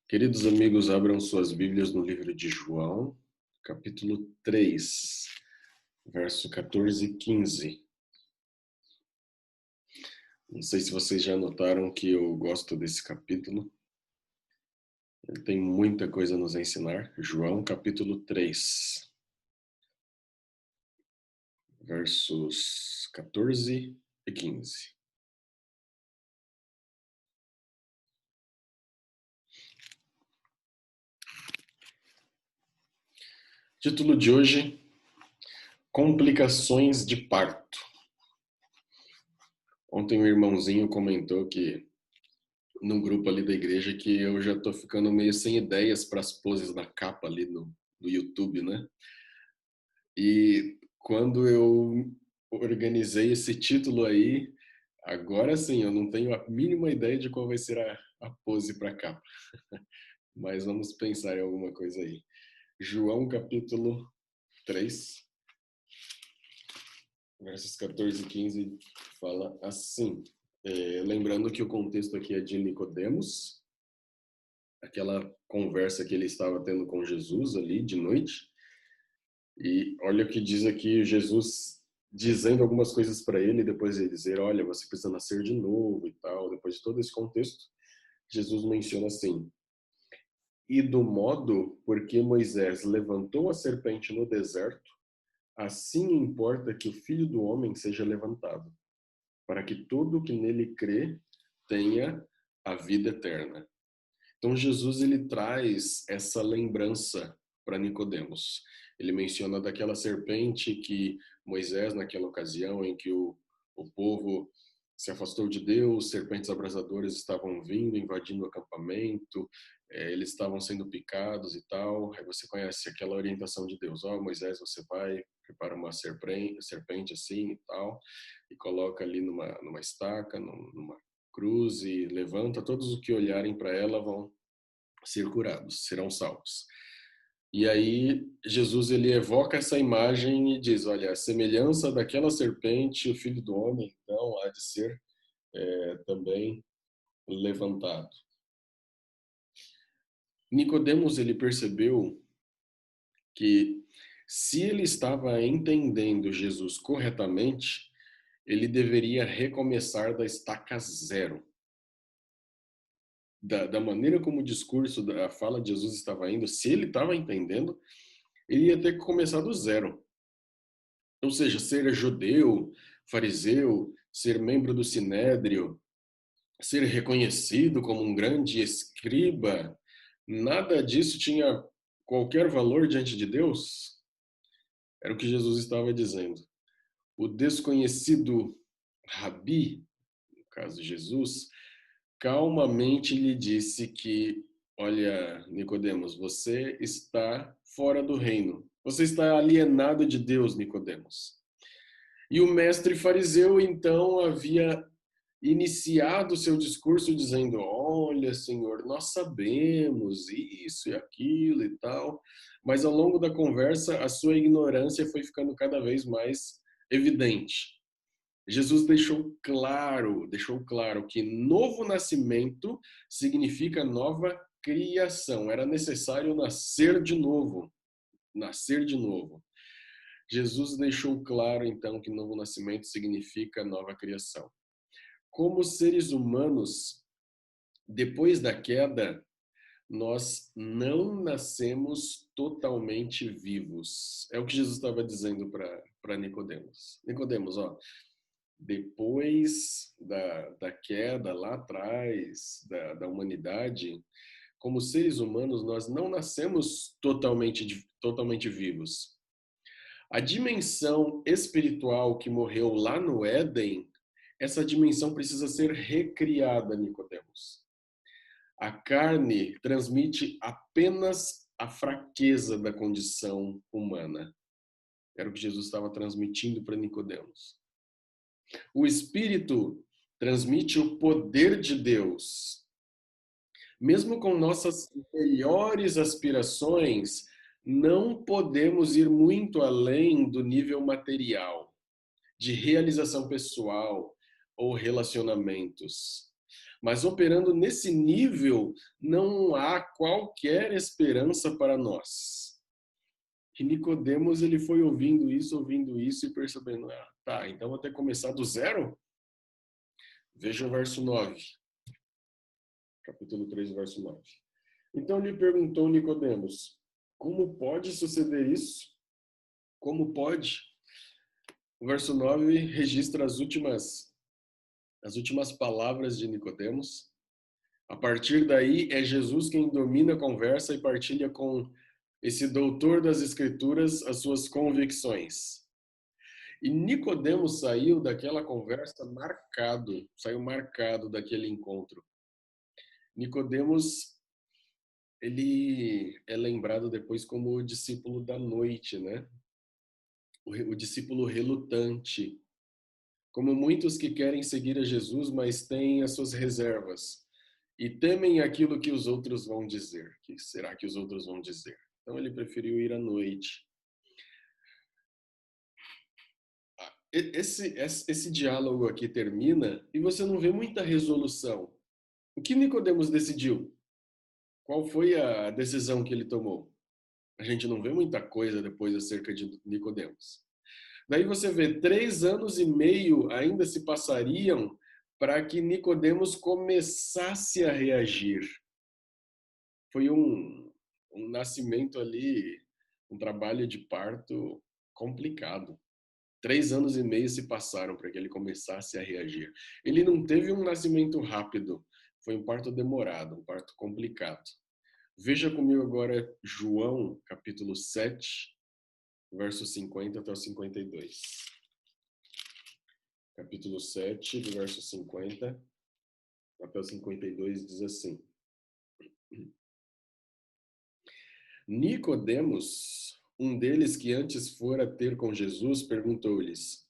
Queridos amigos, abram suas Bíblias no livro de João, capítulo 3, verso 14 e 15. Não sei se vocês já notaram que eu gosto desse capítulo. Ele tem muita coisa a nos ensinar. João, capítulo 3, versos 14 e 15. Título de hoje: Complicações de parto. Ontem um irmãozinho comentou que no grupo ali da igreja que eu já tô ficando meio sem ideias para as poses da capa ali no YouTube, né? E quando eu organizei esse título aí, agora sim, eu não tenho a mínima ideia de qual vai ser a pose para capa. Mas vamos pensar em alguma coisa aí. João capítulo 3, versos 14 e 15 fala assim. Lembrando que o contexto aqui é de Nicodemos, aquela conversa que ele estava tendo com Jesus ali de noite. E olha o que diz aqui Jesus dizendo algumas coisas para ele, depois ele dizer, olha, você precisa nascer de novo e tal. Depois de todo esse contexto, Jesus menciona assim: e do modo porque Moisés levantou a serpente no deserto, assim importa que o Filho do Homem seja levantado, para que todo o que nele crê tenha a vida eterna. Então Jesus ele traz essa lembrança para Nicodemos. Ele menciona daquela serpente que Moisés, naquela ocasião em que o povo se afastou de Deus, serpentes abrasadoras estavam vindo, invadindo o acampamento, eles estavam sendo picados e tal. Aí você conhece aquela orientação de Deus: ó, Moisés, você vai, prepara uma serpente assim e tal, e coloca ali numa estaca, numa cruz, e levanta, todos os que olharem para ela vão ser curados, serão salvos. E aí Jesus ele evoca essa imagem e diz, olha, a semelhança daquela serpente, o Filho do Homem, então, há de ser também levantado. Nicodemos ele percebeu que se ele estava entendendo Jesus corretamente, ele deveria recomeçar da estaca zero. Da maneira como o discurso, a fala de Jesus estava indo, se ele estava entendendo, ele ia ter que começar do zero. Ou seja, ser judeu, fariseu, ser membro do sinédrio, ser reconhecido como um grande escriba, nada disso tinha qualquer valor diante de Deus? Era o que Jesus estava dizendo. O desconhecido Rabi, no caso Jesus, calmamente lhe disse que, olha, Nicodemos, você está fora do reino. Você está alienado de Deus, Nicodemos. E o mestre fariseu, então, havia iniciado seu discurso dizendo: olha, Senhor, nós sabemos isso e aquilo e tal. Mas ao longo da conversa, a sua ignorância foi ficando cada vez mais evidente. Jesus deixou claro que novo nascimento significa nova criação. Era necessário nascer de novo. Nascer de novo. Jesus deixou claro, então, que novo nascimento significa nova criação. Como seres humanos, depois da queda, nós não nascemos totalmente vivos. É o que Jesus estava dizendo para Nicodemos. Nicodemos, ó, depois da queda lá atrás da humanidade, como seres humanos, nós não nascemos totalmente vivos. A dimensão espiritual que morreu lá no Éden, essa dimensão precisa ser recriada, Nicodemos. A carne transmite apenas a fraqueza da condição humana. Era o que Jesus estava transmitindo para Nicodemos. O espírito transmite o poder de Deus. Mesmo com nossas melhores aspirações, não podemos ir muito além do nível material, de realização pessoal ou relacionamentos. Mas operando nesse nível, não há qualquer esperança para nós. E Nicodemos, ele foi ouvindo isso e percebendo, tá, então vou ter que começar do zero? Veja o verso 9, capítulo 3, verso 9. Então lhe perguntou Nicodemos, como pode suceder isso? Como pode? O verso 9 registra as últimas palavras de Nicodemos. A partir daí, é Jesus quem domina a conversa e partilha com esse doutor das Escrituras as suas convicções. E Nicodemos saiu daquela conversa saiu marcado daquele encontro. Nicodemos, ele é lembrado depois como o discípulo da noite, né? O discípulo relutante, como muitos que querem seguir a Jesus, mas têm as suas reservas e temem aquilo que os outros vão dizer. O que será que os outros vão dizer? Então ele preferiu ir à noite. Esse diálogo aqui termina e você não vê muita resolução. O que Nicodemos decidiu? Qual foi a decisão que ele tomou? A gente não vê muita coisa depois acerca de Nicodemos. Daí você vê 3 anos e meio ainda se passariam para que Nicodemos começasse a reagir. Foi um nascimento ali, um trabalho de parto complicado. 3 anos e meio se passaram para que ele começasse a reagir. Ele não teve um nascimento rápido, foi um parto demorado, um parto complicado. Veja comigo agora João, capítulo 7, verso 50 até o 52. Capítulo 7, do verso 50 até o 52, diz assim: Nicodemos, um deles que antes fora ter com Jesus, perguntou-lhes: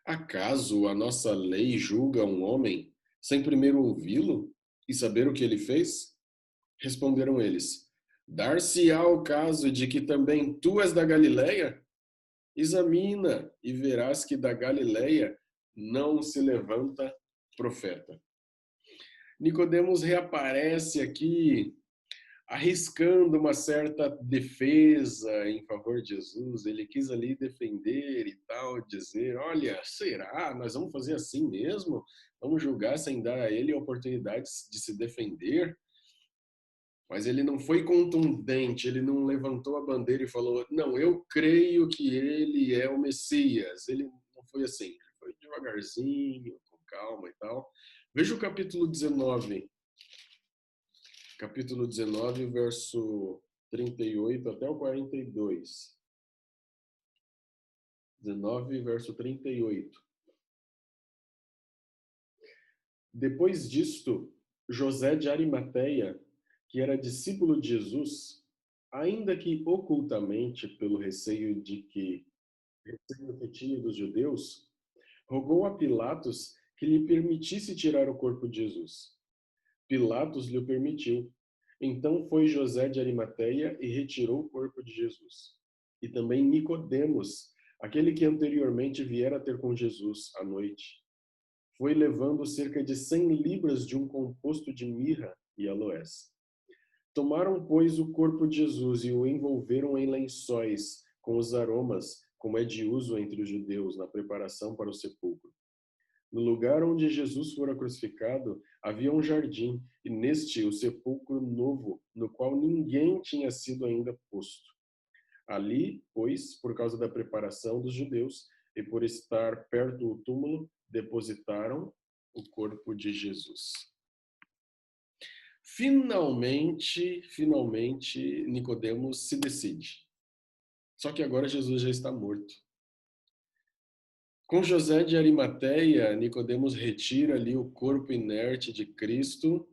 Acaso a nossa lei julga um homem sem primeiro ouvi-lo e saber o que ele fez? Responderam eles: Dar-se-á o caso de que também tu és da Galileia? Examina e verás que da Galileia não se levanta profeta. Nicodemos reaparece aqui arriscando uma certa defesa em favor de Jesus. Ele quis ali defender e tal, dizer, olha, será? Nós vamos fazer assim mesmo? Vamos julgar sem dar a ele a oportunidade de se defender? Mas ele não foi contundente, ele não levantou a bandeira e falou, não, eu creio que ele é o Messias. Ele não foi assim, ele foi devagarzinho, com calma e tal. Veja o capítulo 19. Capítulo 19, verso 38 até o 42. 19, verso 38. Depois disto, José de Arimateia, que era discípulo de Jesus, ainda que ocultamente pelo receio que tinha dos judeus, rogou a Pilatos que lhe permitisse tirar o corpo de Jesus. Pilatos lhe permitiu. Então foi José de Arimateia e retirou o corpo de Jesus. E também Nicodemos, aquele que anteriormente viera ter com Jesus à noite, foi levando cerca de 100 libras de um composto de mirra e aloés. Tomaram, pois, o corpo de Jesus e o envolveram em lençóis com os aromas, como é de uso entre os judeus na preparação para o sepulcro. No lugar onde Jesus fora crucificado, havia um jardim, e neste o sepulcro novo, no qual ninguém tinha sido ainda posto. Ali, pois, por causa da preparação dos judeus e por estar perto do túmulo, depositaram o corpo de Jesus. Finalmente, Nicodemos se decide. Só que agora Jesus já está morto. Com José de Arimateia, Nicodemos retira ali o corpo inerte de Cristo,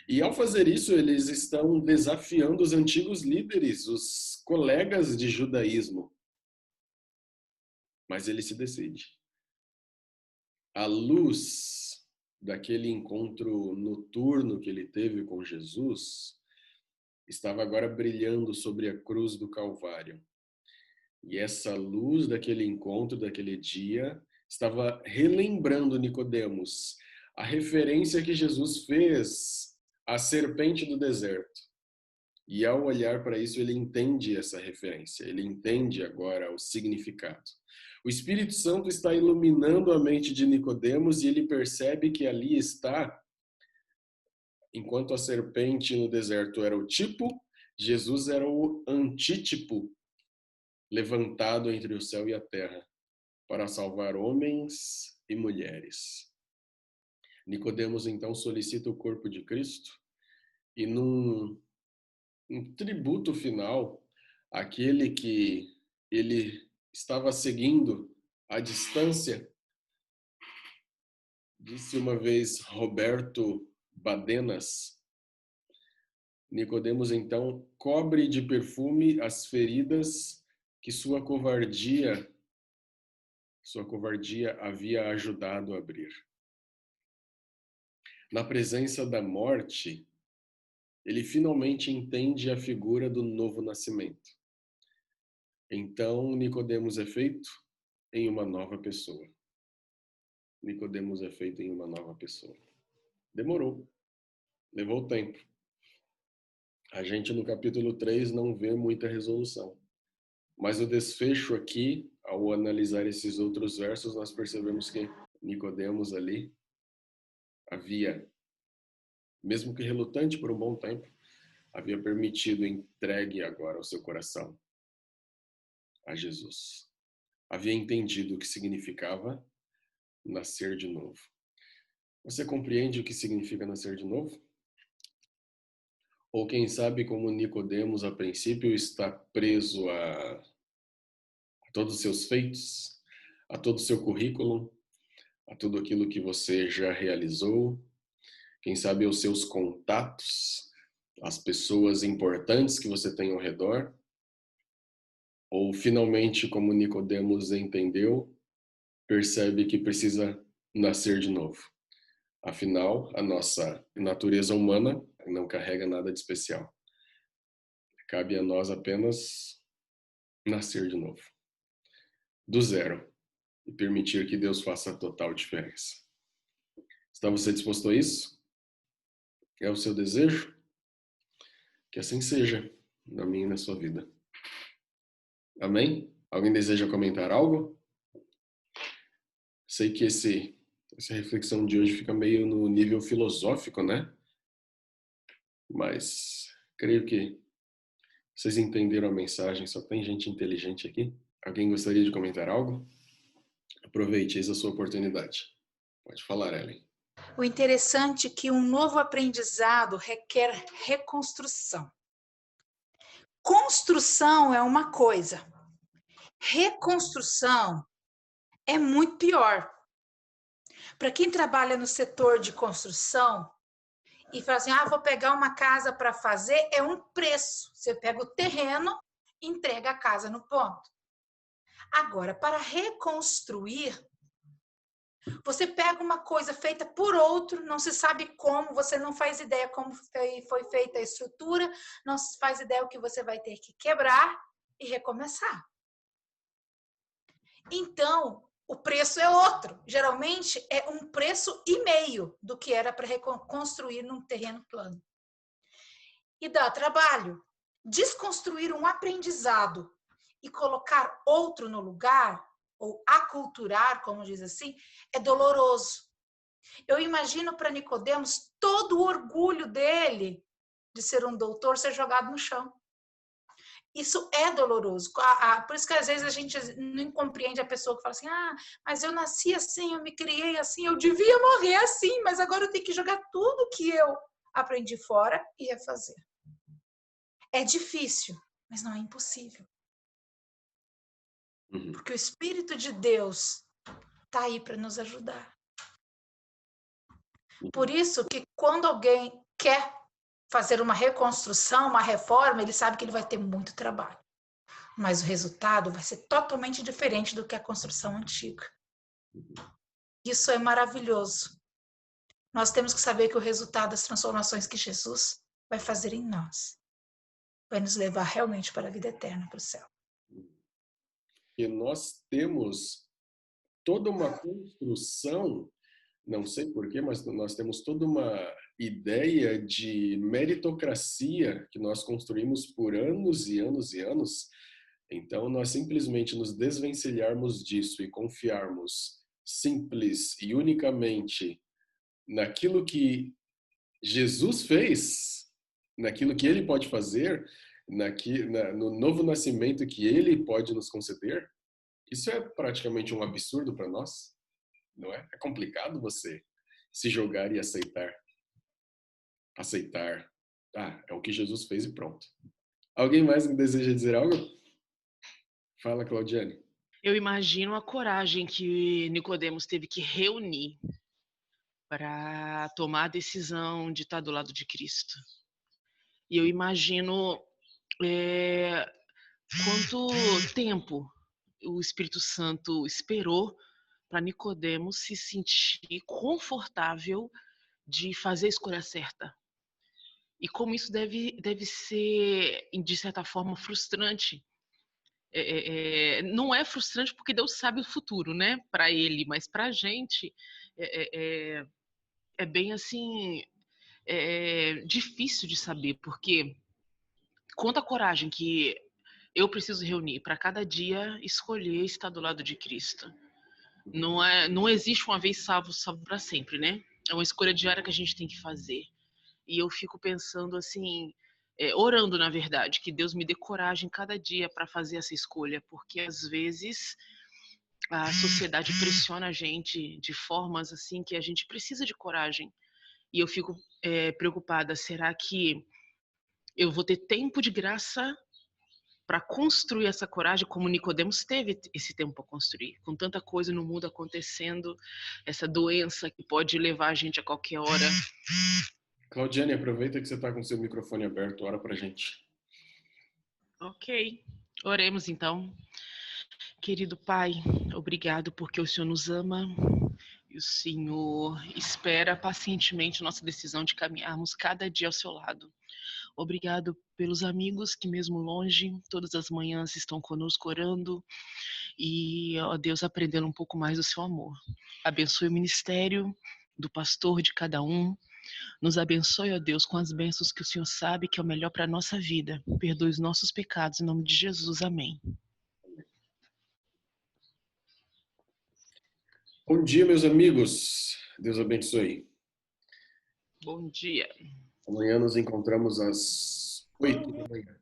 e ao fazer isso, eles estão desafiando os antigos líderes, os colegas de judaísmo. Mas ele se decide. À luz daquele encontro noturno que ele teve com Jesus, estava agora brilhando sobre a cruz do Calvário. E essa luz daquele encontro, daquele dia, estava relembrando Nicodemos a referência que Jesus fez à serpente do deserto. E ao olhar para isso, ele entende essa referência, ele entende agora o significado. O Espírito Santo está iluminando a mente de Nicodemos e ele percebe que ali está, enquanto a serpente no deserto era o tipo, Jesus era o antítipo levantado entre o céu e a terra para salvar homens e mulheres. Nicodemos então solicita o corpo de Cristo e num tributo final, aquele que ele estava seguindo à distância, disse uma vez Roberto Badenas, Nicodemos então cobre de perfume as feridas que sua covardia havia ajudado a abrir. Na presença da morte, ele finalmente entende a figura do novo nascimento. Então, Nicodemos é feito em uma nova pessoa. Nicodemos é feito em uma nova pessoa. Demorou. Levou tempo. A gente no capítulo 3 não vê muita resolução. Mas o desfecho aqui, ao analisar esses outros versos, nós percebemos que Nicodemos ali havia, mesmo que relutante por um bom tempo, havia permitido entregue agora o seu coração a Jesus. Havia entendido o que significava nascer de novo. Você compreende o que significa nascer de novo? Ou quem sabe, como Nicodemos, a princípio, está preso a todos os seus feitos, a todo o seu currículo, a tudo aquilo que você já realizou, quem sabe aos seus contatos, as pessoas importantes que você tem ao redor, ou finalmente, como Nicodemos entendeu, percebe que precisa nascer de novo. Afinal, a nossa natureza humana não carrega nada de especial. Cabe a nós apenas nascer de novo, do zero, e permitir que Deus faça a total diferença. Está você disposto a isso? É o seu desejo? Que assim seja, na minha e na sua vida. Amém? Alguém deseja comentar algo? Sei que essa reflexão de hoje fica meio no nível filosófico, né? Mas creio que vocês entenderam a mensagem, só tem gente inteligente aqui. Alguém gostaria de comentar algo? Aproveite, eis a sua oportunidade. Pode falar, Ellen. O interessante é que um novo aprendizado requer reconstrução. Construção é uma coisa, reconstrução é muito pior. Para quem trabalha no setor de construção e fala assim, vou pegar uma casa para fazer, é um preço. Você pega o terreno, entrega a casa no ponto. Agora, para reconstruir, você pega uma coisa feita por outro, não se sabe como, você não faz ideia como foi feita a estrutura, não se faz ideia o que você vai ter que quebrar e recomeçar. Então, o preço é outro. Geralmente, é um preço e meio do que era para reconstruir num terreno plano. E dá trabalho. Desconstruir um aprendizado e colocar outro no lugar, ou aculturar, como diz assim, é doloroso. Eu imagino para Nicodemos todo o orgulho dele de ser um doutor ser jogado no chão. Isso é doloroso. Por isso que às vezes a gente não compreende a pessoa que fala assim, mas eu nasci assim, eu me criei assim, eu devia morrer assim, mas agora eu tenho que jogar tudo que eu aprendi fora e refazer. É difícil, mas não é impossível. Porque o Espírito de Deus está aí para nos ajudar. Por isso que quando alguém quer fazer uma reconstrução, uma reforma, ele sabe que ele vai ter muito trabalho. Mas o resultado vai ser totalmente diferente do que a construção antiga. Isso é maravilhoso. Nós temos que saber que o resultado das transformações que Jesus vai fazer em nós vai nos levar realmente para a vida eterna, para o céu. E nós temos toda uma construção Não sei por quê, mas nós temos toda uma ideia de meritocracia que nós construímos por anos e anos e anos. Então, nós simplesmente nos desvencilharmos disso e confiarmos simples e unicamente naquilo que Jesus fez, naquilo que ele pode fazer, no novo nascimento que ele pode nos conceder, isso é praticamente um absurdo para nós, não é? É complicado você se jogar e aceitar. Aceitar. Ah, é o que Jesus fez e pronto. Alguém mais que deseja dizer algo? Fala, Claudiane. Eu imagino a coragem que Nicodemos teve que reunir para tomar a decisão de estar do lado de Cristo. E eu imagino quanto tempo o Espírito Santo esperou para Nicodemos se sentir confortável de fazer a escolha certa. E como isso deve ser, de certa forma, frustrante. Não é frustrante porque Deus sabe o futuro, né? Para ele, mas para a gente é bem assim, difícil de saber, porque quanta coragem que eu preciso reunir para cada dia escolher estar do lado de Cristo. Não existe uma vez salvo para sempre, né? É uma escolha diária que a gente tem que fazer. E eu fico pensando assim, orando na verdade, que Deus me dê coragem cada dia para fazer essa escolha, porque às vezes a sociedade pressiona a gente de formas assim que a gente precisa de coragem. E eu fico preocupada, será que eu vou ter tempo de graça para construir essa coragem como Nicodemos teve esse tempo para construir, com tanta coisa no mundo acontecendo, essa doença que pode levar a gente a qualquer hora. Claudiane, aproveita que você está com seu microfone aberto, ora pra gente. Ok, oremos então. Querido Pai, obrigado porque o Senhor nos ama e o Senhor espera pacientemente nossa decisão de caminharmos cada dia ao seu lado. Obrigado pelos amigos que, mesmo longe, todas as manhãs estão conosco orando e, ó Deus, aprendendo um pouco mais do seu amor. Abençoe o ministério do pastor de cada um. Nos abençoe, ó Deus, com as bênçãos que o Senhor sabe que é o melhor para a nossa vida. Perdoe os nossos pecados, em nome de Jesus. Amém. Bom dia, meus amigos. Deus abençoe. Bom dia. Amanhã nos encontramos às 8 da manhã.